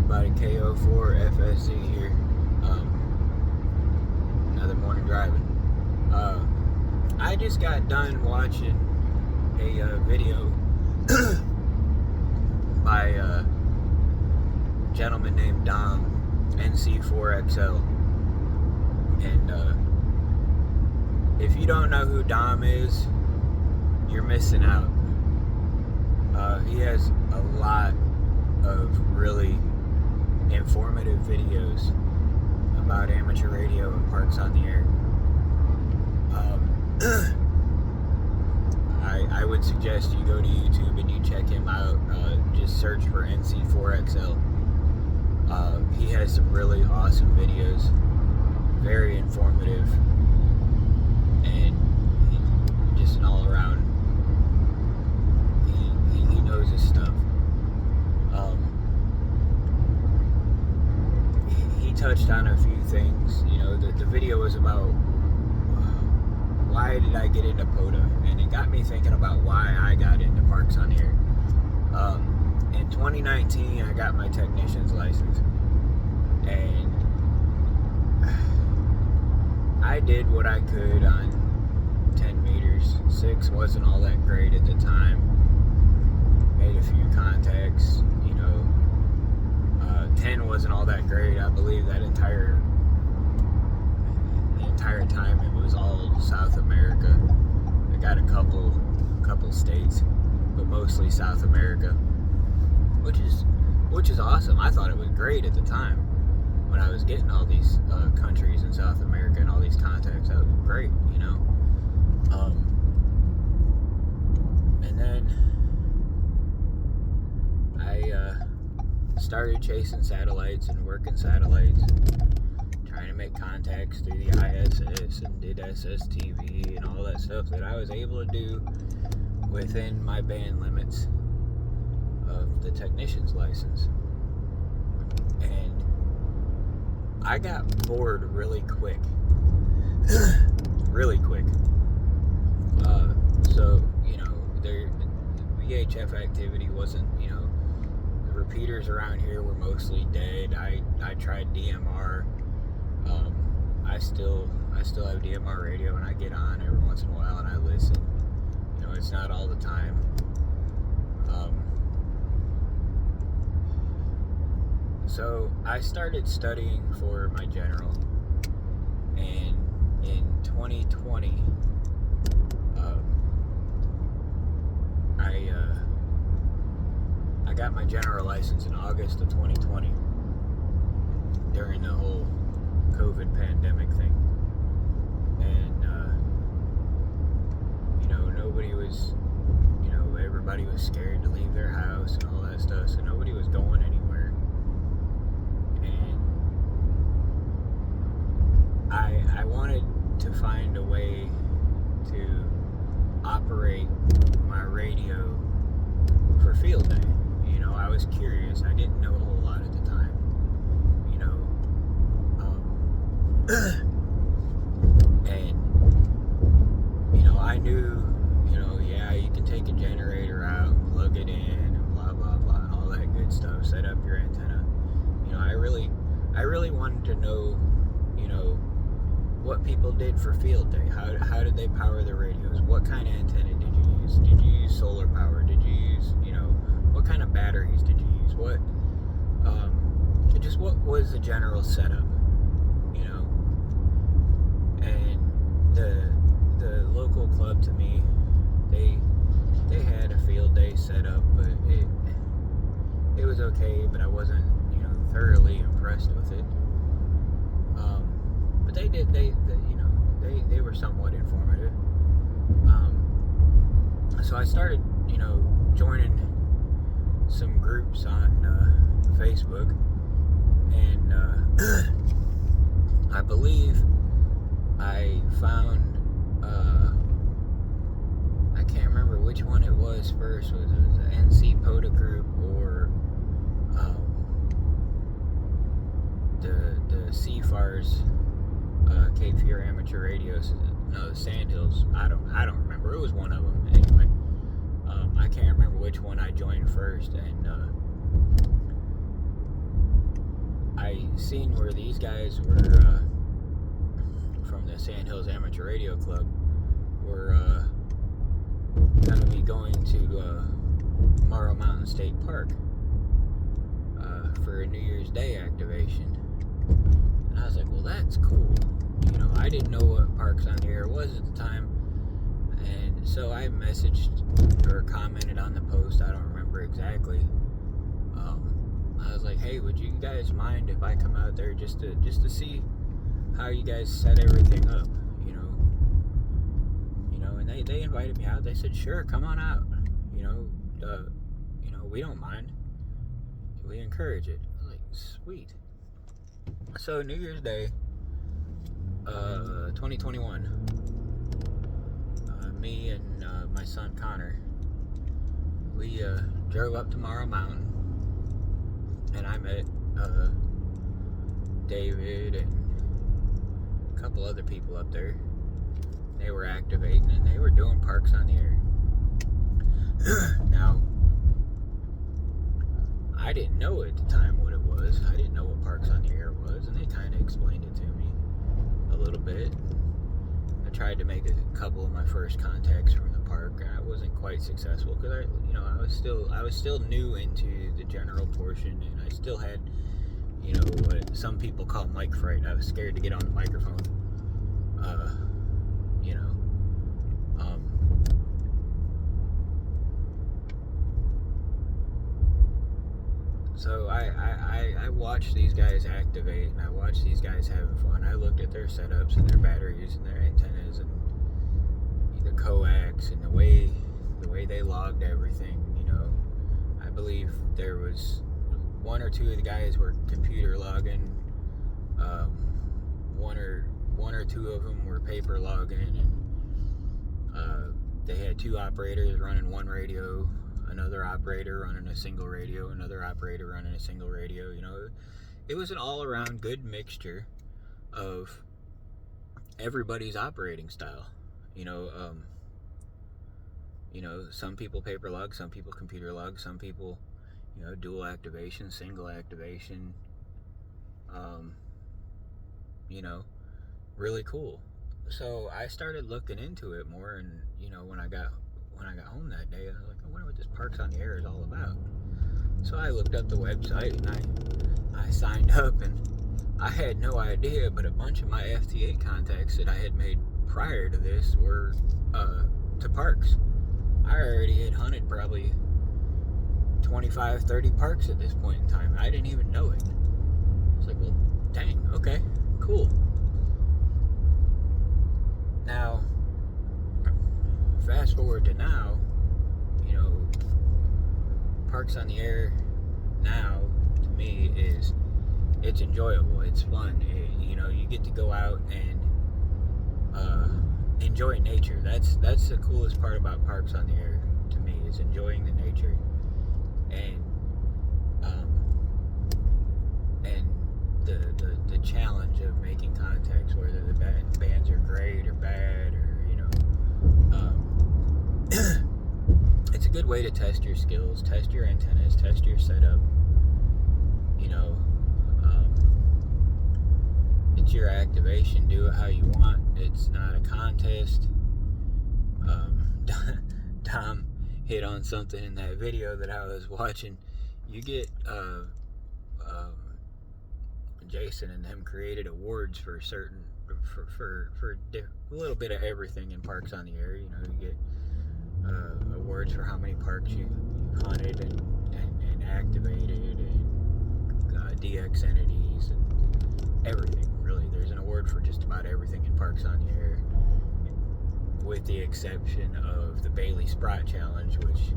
everybody? KO4FSZ here. Another morning driving. I just got done watching a video by a gentleman named Dom, NC4XL. And if you don't know who Dom is, you're missing out. He has a lot of really informative videos about amateur radio and parks on the air. I would suggest you go to YouTube and you check him out. Just search for NC4XL. He has some really awesome videos, very informative, and just an all-around. He knows his stuff. He touched on a few things. You know, the video was about why did I get into POTA, and it got me thinking about why I got into parks on the air. In 2019, I got my technician's license, and I did what I could on 10 meters. 6 wasn't all that great at the time. Made a few contacts, 10 wasn't all that great. I believe the entire time it was all South America. I got a couple states, but mostly South America, which is awesome. I thought it was great at the time when I was getting all these countries in South America and all these contacts. That was great, and then I started chasing satellites and working satellites, trying to make contacts through the ISS, and did SSTV and all that stuff that I was able to do within my band limits of the technician's license. And I got bored really quick. Really quick. So, the VHF activity wasn't, the repeaters around here were mostly dead. I tried DMR. I still have DMR radio, and I get on every once in a while and I listen. It's not all the time. So I started studying for my general, and in 2020, I got my general license in August of 2020 during the whole COVID pandemic thing. And nobody was, everybody was scared to leave their house and all that stuff, so nobody was going anywhere. And I wanted to find a way to operate my radio for field day. I was curious. I didn't know a whole lot at the time. And I knew, you can take a generator out, plug it in, and blah blah blah, and all that good stuff. Set up your antenna. I really wanted to know, what people did for field day. How did they power their radios? What kind of antenna did you use? Did you use solar power? Did you use, what kind of batteries did you use? What was the general setup? And the local club, to me, they had a field day set up, but it was okay, but I wasn't thoroughly impressed with it. But they were somewhat informative. So I started joining some groups on Facebook, and I believe I found, I can't remember which one it was first. Was it an NC POTA group or the CFARS, Cape Fear Amateur Radios? No, the Sandhills. I don't remember. It was one of them anyway. I can't remember which one I joined first, and seen where these guys were from the Sand Hills Amateur Radio Club were going to be going to Morrow Mountain State Park for a New Year's Day activation. And I was like, well, that's cool. You know, I didn't know what Parks on the Air was at the time. And so I messaged or commented on the post. I don't remember exactly. I was like, hey, would you guys mind if I come out there just to see how you guys set everything up, you know, and they invited me out. They said, sure, come on out, you know, we don't mind, we encourage it. I was like, sweet. So New Year's Day 2021, me and my son Connor, we drove up to Morrow Mountain, and I met David and a couple other people up there. They were activating and they were doing Parks on the Air. Now, I didn't know at the time what it was. I didn't know what Parks on the Air was, and they kind of explained it to me a little bit. I tried to make a couple of my first contacts from the park. I wasn't quite successful because I was still new into the general portion, and I still had, you know, what some people call mic fright. I was scared to get on the microphone. You know, so I watched these guys activate, and I watched these guys having fun. I looked at their setups and their batteries and their antennas and the coax and the way they logged everything. You know, I believe there was one or two of the guys were computer logging. One or two of them were paper logging, and they had two operators running one radio, another operator running a single radio, another operator running a single radio. You know, it was an all-around good mixture of everybody's operating style. You know, some people paper log, some people computer log, some people, you know, dual activation, single activation. You know, really cool. So I started looking into it more, and you know, when I got home that day, I was like, I wonder what this Parks on the Air is all about. So I looked up the website, and I signed up, and I had no idea, but a bunch of my FTA contacts that I had made prior to this were to parks. I already had hunted probably 25, 30 parks at this point in time. I didn't even know it. I was like, well, dang, okay, cool. Now, fast forward to now, you know, Parks on the Air now, to me, it's enjoyable, it's fun. You know, you get to go out and enjoy nature. That's the coolest part about Parks on the Air to me, is enjoying the nature, and the challenge of making contacts, whether the bands are great or bad, or you know, it's a good way to test your skills, test your antennas, test your setup. You know, it's your activation. Do it how you want. It's not a contest. Tom hit on something in that video that I was watching. You get Jason and them created awards for certain for a little bit of everything in Parks on the Air. You know, you get awards for how many parks you hunted and activated, and DX entities and everything. Really, there's an award for just about everything in Parks on the Air, with the exception of the Bailey Sprott Challenge, which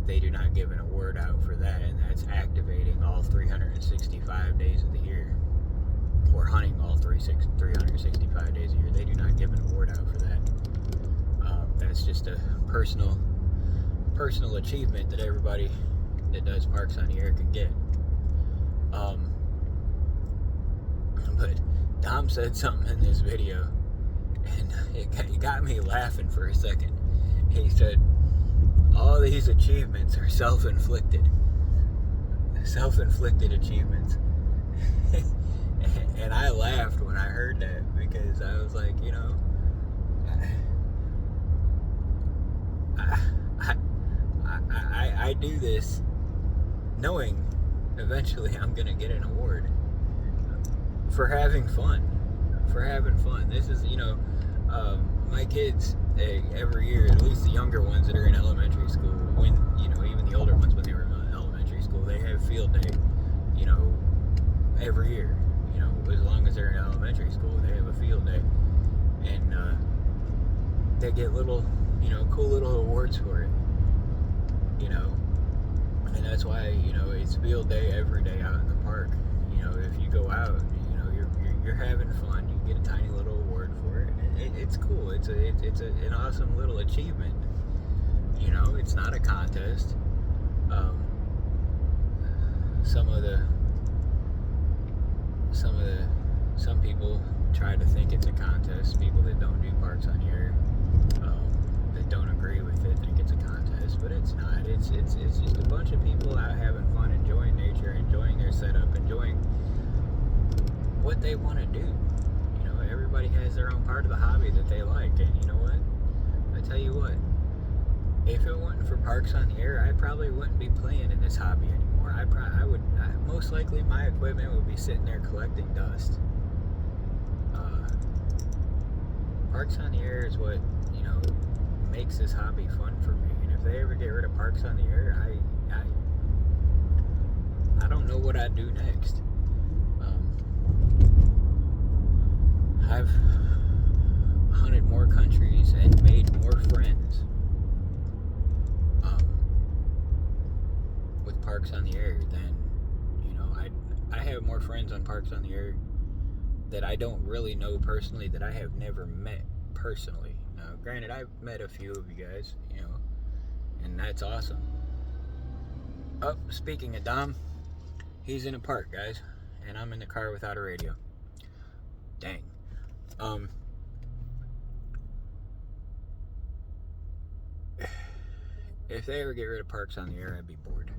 they do not give an award out for that, and that's activating all 365 days of the year, or hunting all 365 days a year. They do not give an award out for that. That's just a personal achievement that everybody that does Parks on the Air can get. But Dom said something in this video, and it got me laughing for a second. He said, all these achievements are self-inflicted achievements. And I laughed when I heard that, because I was like, I do this knowing eventually I'm gonna get an award for having fun. This is, my kids, every year, at least the younger ones that are in elementary school, when, even the older ones when they were in elementary school, they have field day, every year. As long as they're in elementary school, they have a field day. And they get little, cool little awards for it. And that's why, it's field day every day out in the park. If you go out, you're having fun, you get a tiny little award for it. It's cool. It's an awesome little achievement. It's not a contest. Some people try to think it's a contest. People that don't do Parks on the Air, that don't agree with it, think it's a contest, but it's not. It's just a bunch of people out having fun, enjoying nature, enjoying their setup, enjoying what they want to do. Everybody has their own part of the hobby that they like, and you know what? I tell you what, if it wasn't for Parks on the Air, I probably wouldn't be playing in this hobby anymore. I would most likely, my equipment would be sitting there collecting dust. Parks on the Air is what makes this hobby fun for me. And if they ever get rid of Parks on the Air, I don't know what I'd do next. I've hunted more countries and made more friends with Parks on the Air than, I have more friends on Parks on the Air that I don't really know personally, that I have never met personally. Now, granted, I've met a few of you guys, and that's awesome. Oh, speaking of Dom, he's in a park, guys, and I'm in the car without a radio. Dang. If they ever get rid of Parks on the Air, I'd be bored.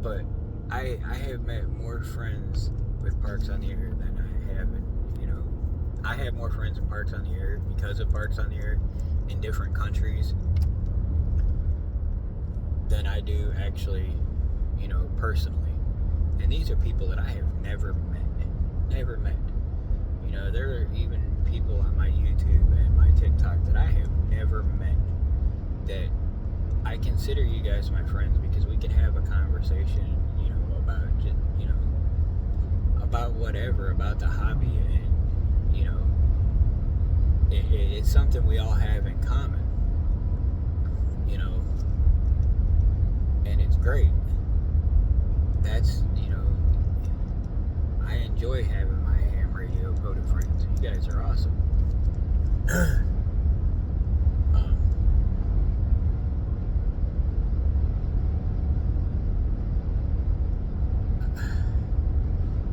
But I have met more friends with Parks on the Air than I have I have more friends in Parks on the Air because of Parks on the Air in different countries than I do actually, personally. And these are people that I have never met. There are even people on my YouTube and my TikTok that I have never met that I consider you guys my friends, because we can have a conversation, about just, about whatever, about the hobby, and it's something we all have in common, and it's great. That's, I enjoy having my ham radio POTA friends. You guys are awesome.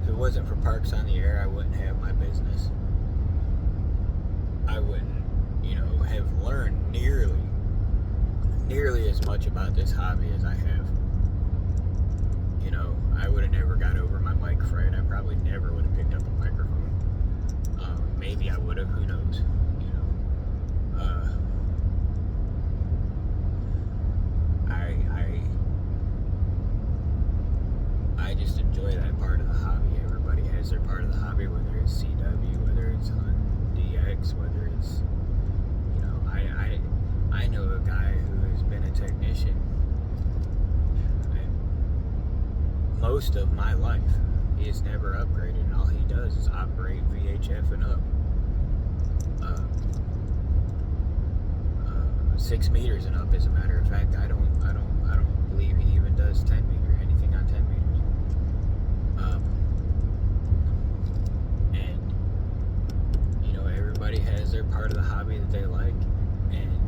If it wasn't for Parks on the Air, I wouldn't have my business. I wouldn't, have learned nearly as much about this hobby as I have. I would have never got over my mic fright. I probably never would have picked up a microphone. Maybe I would have, who knows? I just enjoy that part of the hobby. Everybody has their part of the hobby, whether it's CW, whether it's Hunt DX, whether it's, I know a guy who has been a technician most of my life. He has never upgraded, and all he does is operate VHF and up. 6 meters and up, as a matter of fact. I don't believe he even does 10 meter, anything on 10 meters. And everybody has their part of the hobby that they like, and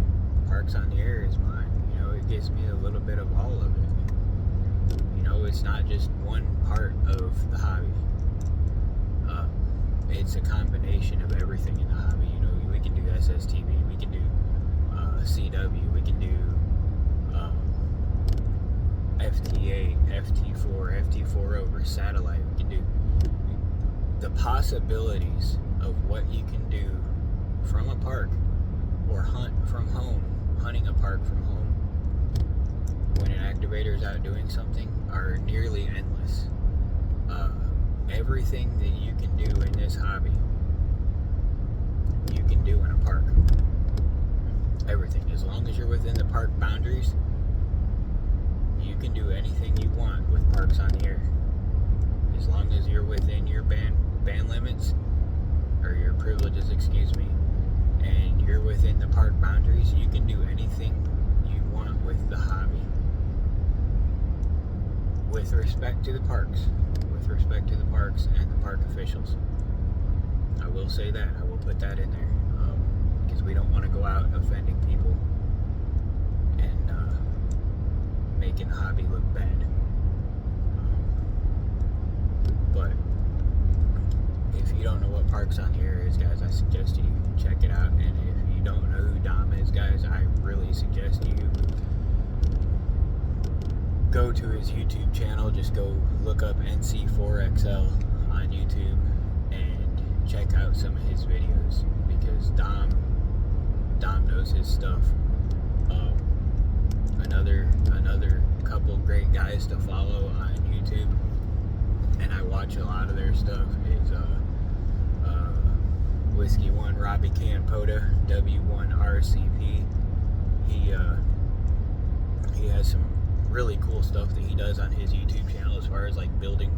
Parks on the Air is mine. It gives me a little bit of all of it. It's not just one part of the hobby. It's a combination of everything in the hobby. We can do SSTV, we can do CW, we can do FT8, FT4, FT4 over satellite. We can do the possibilities of what you can do from a park or hunt from home, hunting a park from home when an activator is out doing something are nearly endless. Everything that you can do in this hobby, you can do in a park. Everything. As long as you're within the park boundaries, you can do anything you want with Parks on the Air. As long as you're within your ban limits, or your privileges, excuse me, and you're within the park boundaries, you can do anything you want with the hobby. With respect to the parks. With respect to the parks and the park officials. I will say that. I will put that in there. Because we don't want to go out offending people and making the hobby look bad. But if you don't know what Parks on the Air is, guys, I suggest you check it out. And if you don't know who Dom is, guys, I really suggest you go to his YouTube channel. Just go look up NC4XL on YouTube and check out some of his videos, because Dom knows his stuff. Another couple great guys to follow on YouTube, and I watch a lot of their stuff, is Whiskey One Robbie Can POTA W1 RCP. He has some really cool stuff that he does on his YouTube channel, as far as like building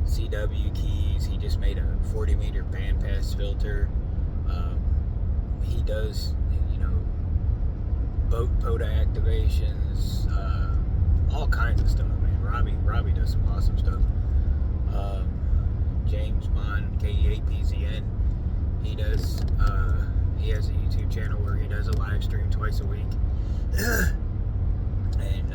CW keys. He just made a 40-meter bandpass filter. He does, boat POTA activations, all kinds of stuff, man. Robbie does some awesome stuff. James Mon, KEAPZN, he has a YouTube channel where he does a live stream twice a week. And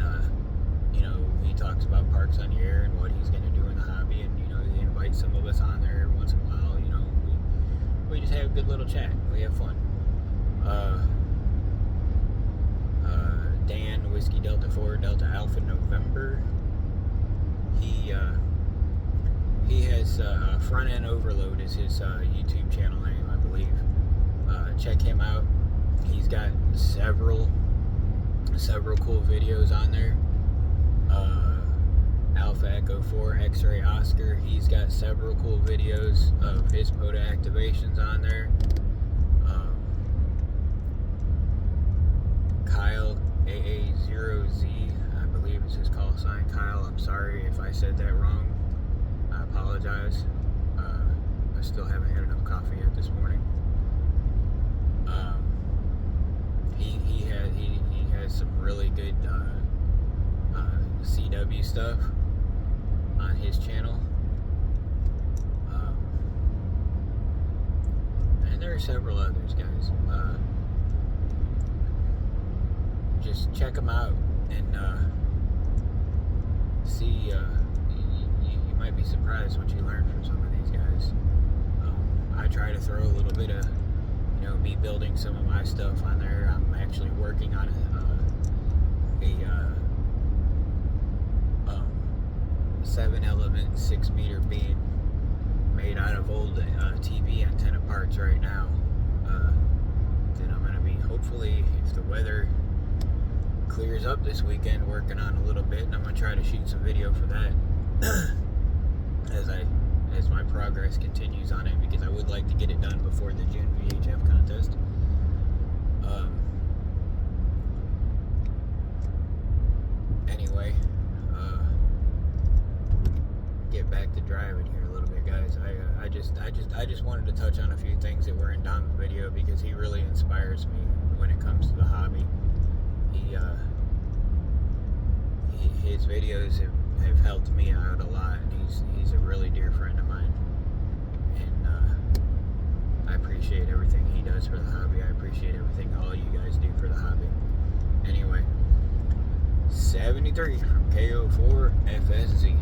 he talks about Parks on the Air and what he's going to do in the hobby, and he invites some of us on there every once in a while. We just have a good little chat. We have fun. Dan, Whiskey Delta 4 Delta Alpha November, he has Front End Overload is his YouTube channel name, I believe. Check him out. He's got several cool videos on there. Alpha Echo 4 X-Ray Oscar, he's got several cool videos of his POTA activations on there. Kyle AA0Z, I believe is his call sign. Kyle, I'm sorry if I said that wrong. I apologize. I still haven't had enough coffee yet this morning. He has some really good CW stuff on his channel, and there are several others, guys. Just check them out and see. You might be surprised what you learn from some of these guys. I try to throw a little bit of me building some of my stuff on there. I'm actually working on a 7-element 6-meter beam made out of old TV antenna parts right now. Then I'm going to be, hopefully, if the weather clears up this weekend, working on a little bit, and I'm going to try to shoot some video for that as my progress continues on it, because I would like to get it done before the June VHF contest. Anyway, get back to driving here a little bit, guys. I just wanted to touch on a few things that were in Dom's video, because he really inspires me when it comes to the hobby. His videos have helped me out a lot, and he's a really dear friend of mine, and I appreciate everything he does for the hobby. I appreciate everything all you guys do for the hobby. Anyway, 73 from KO4FSZ.